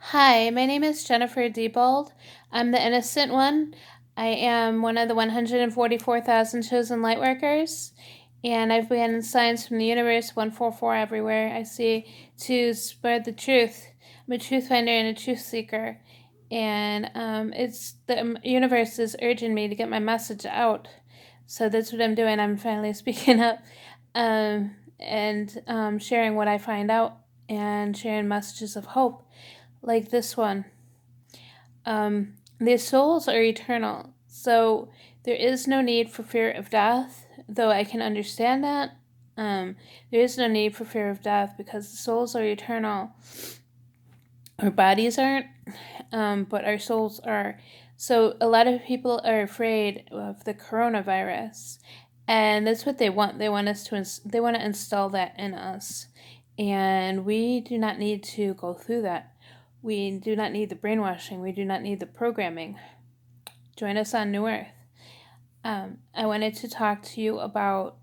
Hi, my name is Jennifer Diebold. I'm the innocent one. I am one of the 144,000 chosen lightworkers, and I've been signs from the universe 144 everywhere I see to spread the truth. I'm a truth finder and a truth seeker, and it's the universe is urging me to get my message out. So that's what I'm doing. I'm finally speaking up and sharing what I find out and sharing messages of hope like this one. Their souls are eternal, so there is no need for fear of death, though I can understand that. There is no need for fear of death because the souls are eternal. Our bodies aren't, but our souls are. So a lot of people are afraid of the coronavirus, and that's what they want. They want us to. They want to install that in us, and we do not need to go through that. We do not need the brainwashing. We do not need the programming. Join us on New Earth. I wanted to talk to you about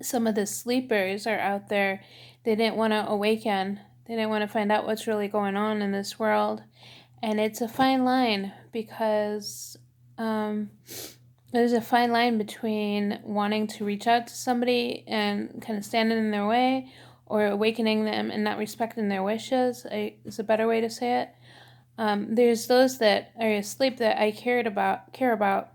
some of the sleepers are out there. They didn't want to awaken. They didn't want to find out what's really going on in this world. And it's a fine line because there's a fine line between wanting to reach out to somebody and kind of standing in their way, or awakening them and not respecting their wishes is a better way to say it. There's those that are asleep that I care about,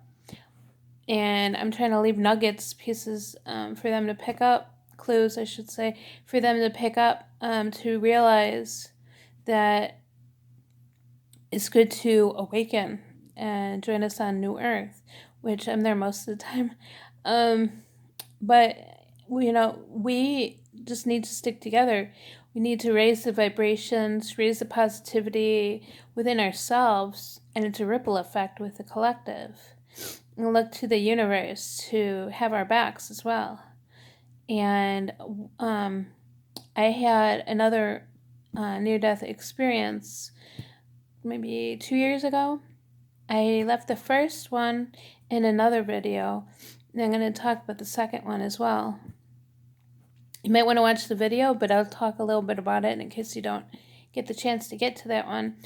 and I'm trying to leave nuggets, pieces for them to pick up, clues, I should say, for them to pick up to realize that it's good to awaken and join us on New Earth, which I'm there most of the time. But we just need to stick together. We need to raise the vibrations, raise the positivity within ourselves, and it's a ripple effect with the collective. And look to the universe to have our backs as well. And I had another near-death experience maybe 2 years ago. I left the first one in another video, and I'm going to talk about the second one as well. You might want to watch the video, but I'll talk a little bit about it in case you don't get the chance to get to that one.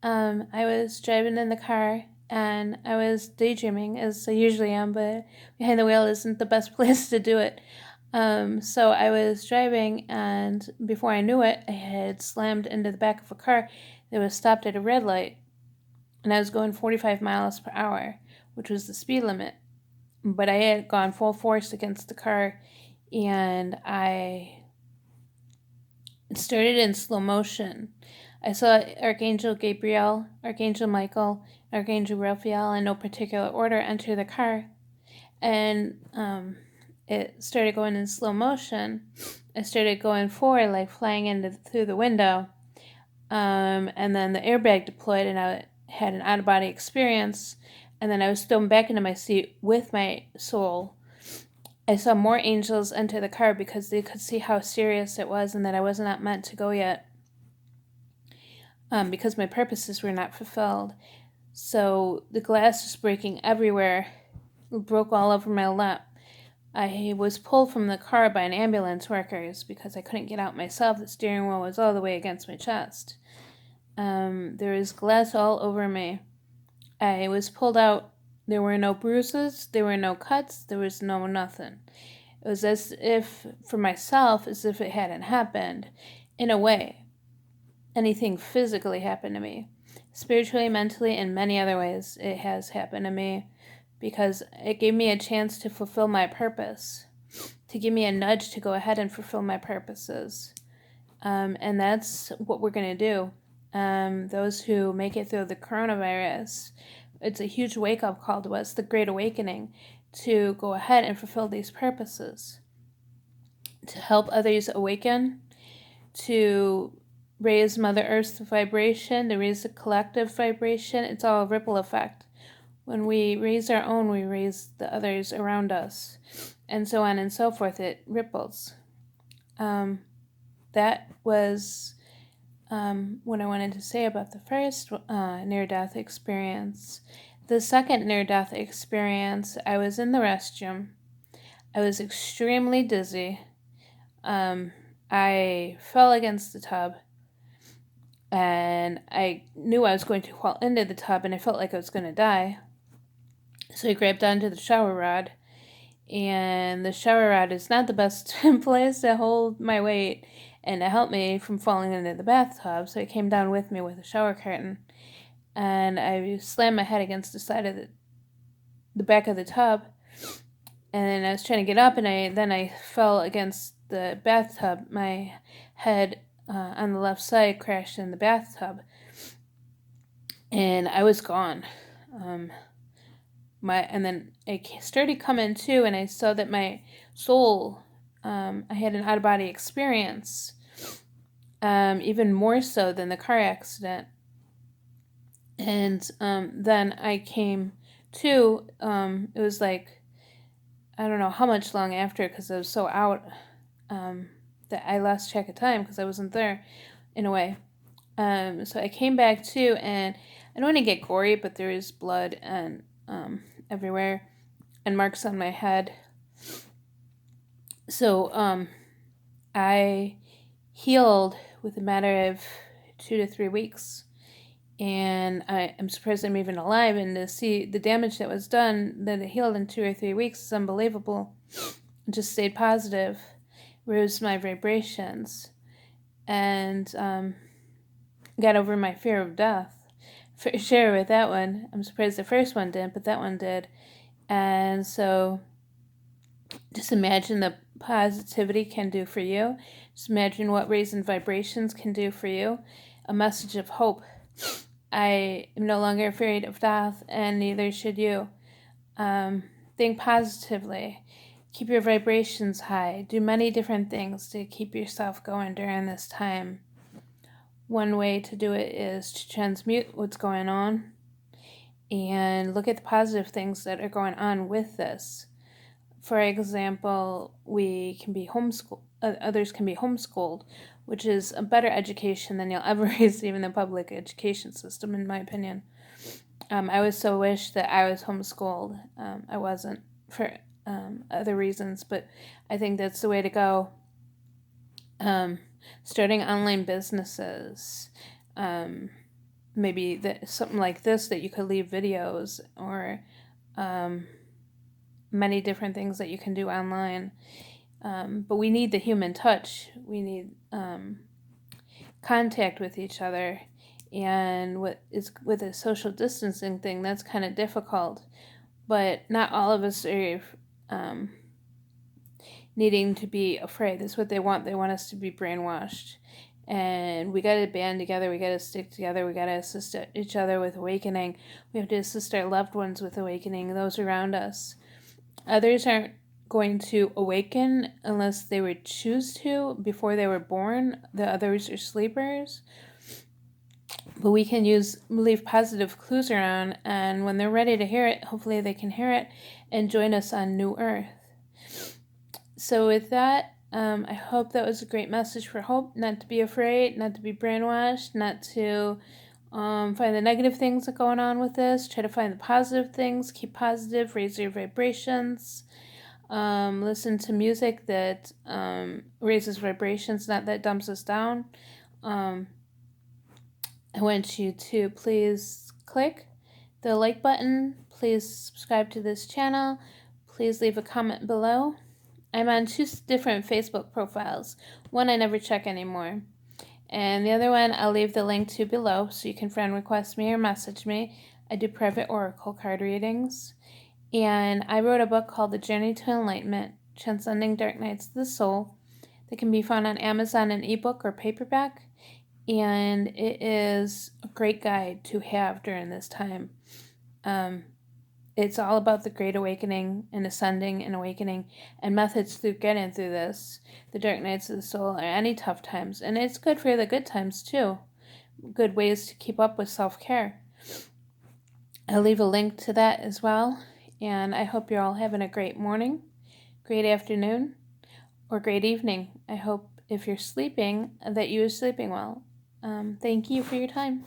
I was driving in the car, and I was daydreaming, as I usually am, but behind the wheel isn't the best place to do it. So I was driving, and before I knew it, I had slammed into the back of a car that was stopped at a red light, and I was going 45 miles per hour, which was the speed limit. But I had gone full force against the car, and I started in slow motion. I saw Archangel Gabriel, Archangel Michael, Archangel Raphael, in no particular order, enter the car, and it started going in slow motion. I started going forward, like flying through the window, and then the airbag deployed, and I had an out-of-body experience, and then I was thrown back into my seat with my soul. I saw more angels enter the car because they could see how serious it was and that I was not meant to go yet, because my purposes were not fulfilled. So the glass was breaking everywhere. It broke all over my lap. I was pulled from the car by an ambulance workers because I couldn't get out myself. The steering wheel was all the way against my chest. There was glass all over me. I was pulled out. There were no bruises, there were no cuts, there was no nothing. It was as if, for myself, as if it hadn't happened. In a way, anything physically happened to me. Spiritually, mentally, and many other ways, it has happened to me because it gave me a chance to fulfill my purpose, to give me a nudge to go ahead and fulfill my purposes. And that's what we're going to do. Those who make it through the coronavirus, it's a huge wake-up call to us, the Great Awakening, to go ahead and fulfill these purposes, to help others awaken, to raise Mother Earth's vibration, to raise the collective vibration. It's all a ripple effect. When we raise our own, we raise the others around us, and so on and so forth. It ripples. That was what I wanted to say about the first near-death experience. The second near-death experience, I was in the restroom. I was extremely dizzy. I fell against the tub. and I knew I was going to fall into the tub, and I felt like I was going to die. So I grabbed onto the shower rod, and the shower rod is not the best place to hold my weight and to help me from falling into the bathtub, so it came down with me with a shower curtain, and I slammed my head against the side of the back of the tub, and I was trying to get up, and I fell against the bathtub. My head on the left side crashed in the bathtub, and I was gone. And then I started coming to, and I saw that my soul, I had an out of body experience, even more so than the car accident. And then I came to. It was like, I don't know how much long after, because I was so out that I lost track of time because I wasn't there, in a way. So I came back to, and I don't want to get gory, but there is blood and everywhere, and marks on my head. So I healed with a matter of 2 to 3 weeks, and I'm surprised I'm even alive. And to see the damage that was done, that it healed in 2 or 3 weeks, is unbelievable. I just stayed positive, rose my vibrations, and got over my fear of death. For sure, with that one, I'm surprised the first one didn't, but that one did. And so just imagine the positivity can do for you. Just imagine what raising vibrations can do for you. A message of hope. I am no longer afraid of death, and neither should you. Think positively. Keep your vibrations high. Do many different things to keep yourself going during this time. One way to do it is to transmute what's going on and look at the positive things that are going on with this. For example, we can be homeschooled. Others can be homeschooled, which is a better education than you'll ever receive in the public education system, in my opinion. I always so wish that I was homeschooled. I wasn't, for other reasons, but I think that's the way to go. Starting online businesses, maybe something like this, that you could leave videos, or many different things that you can do online. But we need the human touch. We need contact with each other. And with a social distancing thing, that's kind of difficult. But not all of us are needing to be afraid. That's what they want. They want us to be brainwashed. And we got to band together. We got to stick together. We got to assist each other with awakening. We have to assist our loved ones with awakening, those around us. Others aren't going to awaken unless they would choose to before they were born. The others are sleepers. But we can leave positive clues around, and when they're ready to hear it, hopefully they can hear it and join us on New Earth. So with that, I hope that was a great message for hope, not to be afraid, not to be brainwashed, not to find the negative things that are going on with this. Try to find the positive things, keep positive, raise your vibrations. Listen to music that raises vibrations, not that dumps us down. I want you to please click the like button. Please subscribe to this channel. Please leave a comment below. I'm on 2 different Facebook profiles. One I never check anymore. And the other one I'll leave the link to below, so you can friend request me or message me. I do private oracle card readings. And I wrote a book called The Journey to Enlightenment, Transcending Dark Nights of the Soul, that can be found on Amazon in ebook or paperback. And it is a great guide to have during this time. It's all about the Great Awakening and ascending and awakening, and methods through getting through this, the dark nights of the soul, or any tough times. And it's good for the good times too. Good ways to keep up with self-care. I'll leave a link to that as well. And I hope you're all having a great morning, great afternoon, or great evening. I hope if you're sleeping that you are sleeping well. Thank you for your time.